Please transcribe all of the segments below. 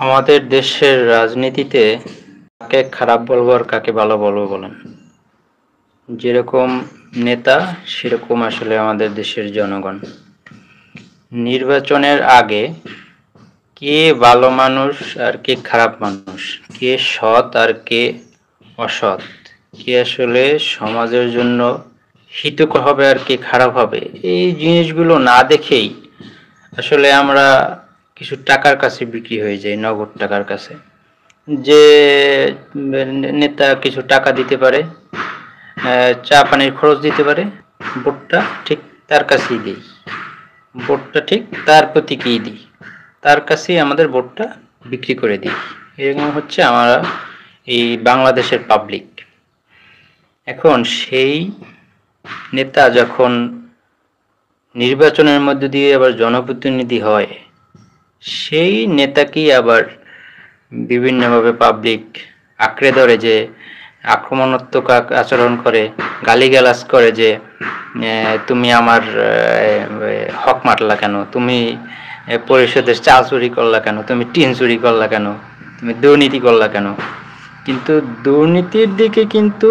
আমাদের দেশের রাজনীতিতে কাকে খারাপ বলবো আর কাকে ভালো বলবো বলেন? যেরকম নেতা সেরকম আসলে আমাদের দেশের জনগণ। নির্বাচনের আগে কে ভালো মানুষ আর কে খারাপ মানুষ, কে সৎ আর কে অসৎ, কে আসলে সমাজের জন্য হিতকর হবে আর কে খারাপ হবে, এই জিনিসগুলো না দেখেই আসলে আমরা কিছু টাকার কাছে বিক্রি হয়ে যাই, নগদ টাকার কাছে। যে নেতা কিছু টাকা দিতে পারে, চা পানির খরচ দিতে পারে, ভোটটা ঠিক তার কাছেই দিই, ভোটটা ঠিক তার প্রতীকেই দিই, তার কাছেই আমাদের ভোটটা বিক্রি করে দিই। এরকম হচ্ছে আমরা এই বাংলাদেশের পাবলিক। এখন সেই নেতা যখন নির্বাচনের মধ্যে দিয়ে আবার জনপ্রতিনিধি হয়, সেই নেতাকেই আবার বিভিন্নভাবে পাবলিক আঁকড়ে ধরে, যে আক্রমণাত্মক আচরণ করে, গালিগালাজ করে, যে তুমি আমার হক মারলা কেন, তুমি পরিষদের চাল চুরি করলা কেন, তুমি টিন চুরি করলা কেন, তুমি দুর্নীতি করলা কেন। দুর্নীতির দিকে কিন্তু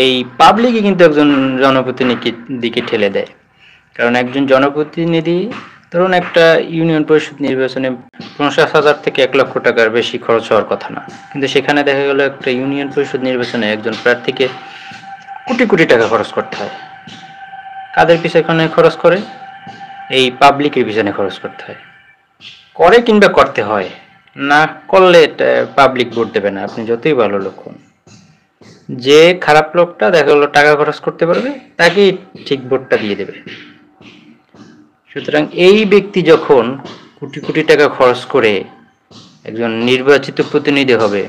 এই পাবলিকই কিন্তু একজন জনপ্রতিনিধির দিকে ঠেলে দেয়। কারণ একজন জনপ্রতিনিধি, ধরুন একটা ইউনিয়ন পরিষদ নির্বাচনে ৫০,০০০ থেকে ১,০০,০০০ টাকার বেশি খরচ হওয়ার কথা না, কিন্তু সেখানে দেখা গেল একটা ইউনিয়ন পরিষদ নির্বাচনে একজন প্রার্থীকে কোটি কোটি টাকা খরচ করতে হয়। কাদের পিছনে খরচ করে? এই পাবলিকের পিছনে খরচ করতে হয়, করে কিংবা করতে হয়। না করলে পাবলিক ভোট দেবে না, আপনি যতই ভালো লোক হন। যে খারাপ লোকটা দেখা গেলো টাকা খরচ করতে পারবে, তাকেই ঠিক ভোটটা দিয়ে দেবে। সুতরাং এই ব্যক্তি যখন কোটি কোটি টাকা খরচ করে একজন নির্বাচিত প্রতিনিধি হবে,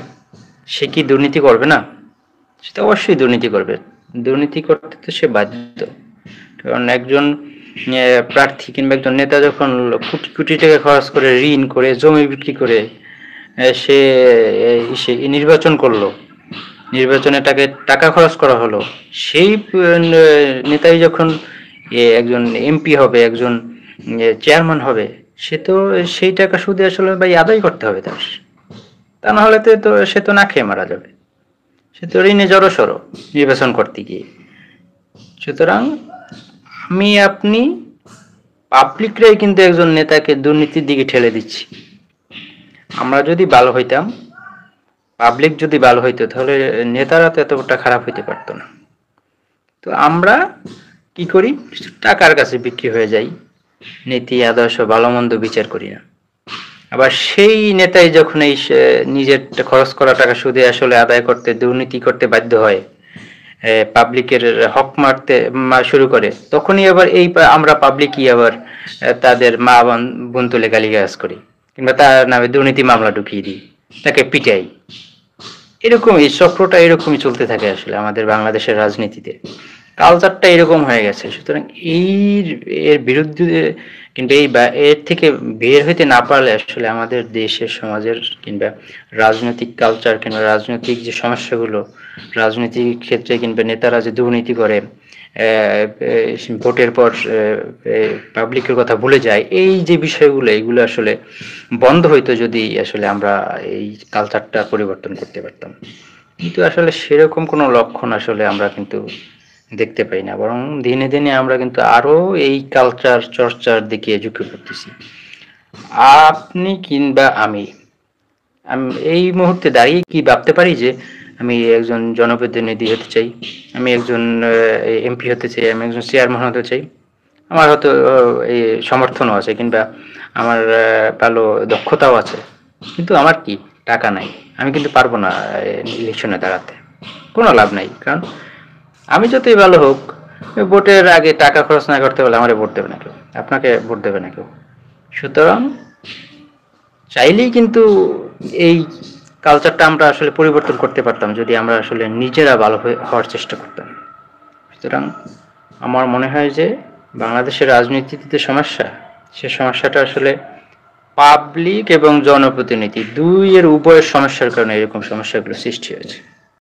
সে কি দুর্নীতি করবে না? সেটা অবশ্যই দুর্নীতি করবে। দুর্নীতি করতে তো সে বাধ্য। কারণ একজন প্রার্থী কিংবা একজন নেতা যখন কোটি কোটি টাকা খরচ করে, ঋণ করে, জমি বিক্রি করে সে নির্বাচন করলো, নির্বাচনে তাকে টাকা খরচ করা হলো, সেই নেতাই যখন একজন এমপি হবে, একজন চেয়ারম্যান হবে, সে তো সেই টাকা সুদে আসলে ভাই আদায় করতে হবে তার। তা না হলে তো সে তো না খেয়ে মারা যাবে, সে তো ঋণে জড়সড় নির্বাচন করতে গিয়ে। সুতরাং আমি আপনি পাবলিকরাই কিন্তু একজন নেতাকে দুর্নীতির দিকে ঠেলে দিচ্ছি। আমরা যদি ভালো হইতাম, পাবলিক যদি ভালো হইতো, তাহলে নেতারা তো এতটা খারাপ হইতে পারতো না। তো আমরা কি করি? টাকার কাছে বিক্রি হয়ে যাই, নীতি আদর্শ ভালো মন্দ বিচার করি না। আবার সেই নেতাই যখন এই নিজের খরচ করা টাকা সুদে আসলে আদায় করতে, দুর্নীতি করতে বাধ্য হয়, পাবলিকের হক মারতে শুরু করে, তখনই আবার এই আমরা পাবলিকই আবার তাদের মা বোন তুলে গালিগালাজ করি, কিংবা তার নামে দুর্নীতি মামলা ঢুকিয়ে দিই, তাকে পিটাই। এরকম এই চক্রটা এরকমই চলতে থাকে আসলে আমাদের বাংলাদেশের রাজনীতিতে। কালচারটা এরকম হয়ে গেছে। সুতরাং এর বিরুদ্ধে কিন্তু এর থেকে বের হইতে না পারলে আসলে আমাদের দেশের, সমাজের কিংবা রাজনৈতিক কালচার কিংবা রাজনৈতিক যে সমস্যাগুলো, রাজনৈতিক ক্ষেত্রে কিংবা নেতারা যে দুর্নীতি করে, ভোটের পর পাবলিকের কথা ভুলে যায়, এই যে বিষয়গুলো, এগুলো আসলে বন্ধ হইতো যদি আসলে আমরা এই কালচারটা পরিবর্তন করতে পারতাম। কিন্তু আসলে সেরকম কোনো লক্ষণ আসলে আমরা কিন্তু দেখতে পাই না, বরং দিনে দিনে আমরা কিন্তু আরো এই কালচার চর্চার দিকে ঝুঁকে পড়তেছি। আপনি কিংবা আমি এই মুহূর্তে দাঁড়িয়ে কি ভাবতে পারি যে আমি একজন জনপ্রতিনিধি হতে চাই, আমি একজন এমপি হতে চাই, আমি একজন চেয়ারম্যান হতে চাই? আমার হয়তো এই সমর্থনও আছে, কিংবা আমার ভালো দক্ষতাও আছে, কিন্তু আমার কি টাকা নাই, আমি কিন্তু পারবো না ইলেকশনে দাঁড়াতে। কোনো লাভ নাই। কারণ আমি যতই ভালো হোক, ভোটের আগে টাকা খরচ না করতে হলে আমারে ভোট দেবে না কেউ, আপনাকে ভোট দেবে না কেউ। সুতরাং চাইলেই কিন্তু এই কালচারটা আমরা আসলে পরিবর্তন করতে পারতাম, যদি আমরা আসলে নিজেরা ভালো হওয়ার চেষ্টা করতাম। সুতরাং আমার মনে হয় যে বাংলাদেশের রাজনীতিতে সমস্যা, সে সমস্যাটা আসলে পাবলিক এবং জনপ্রতিনিধি দুইয়ের উভয়ের সমস্যার কারণে এরকম সমস্যাগুলো সৃষ্টি হয়েছে।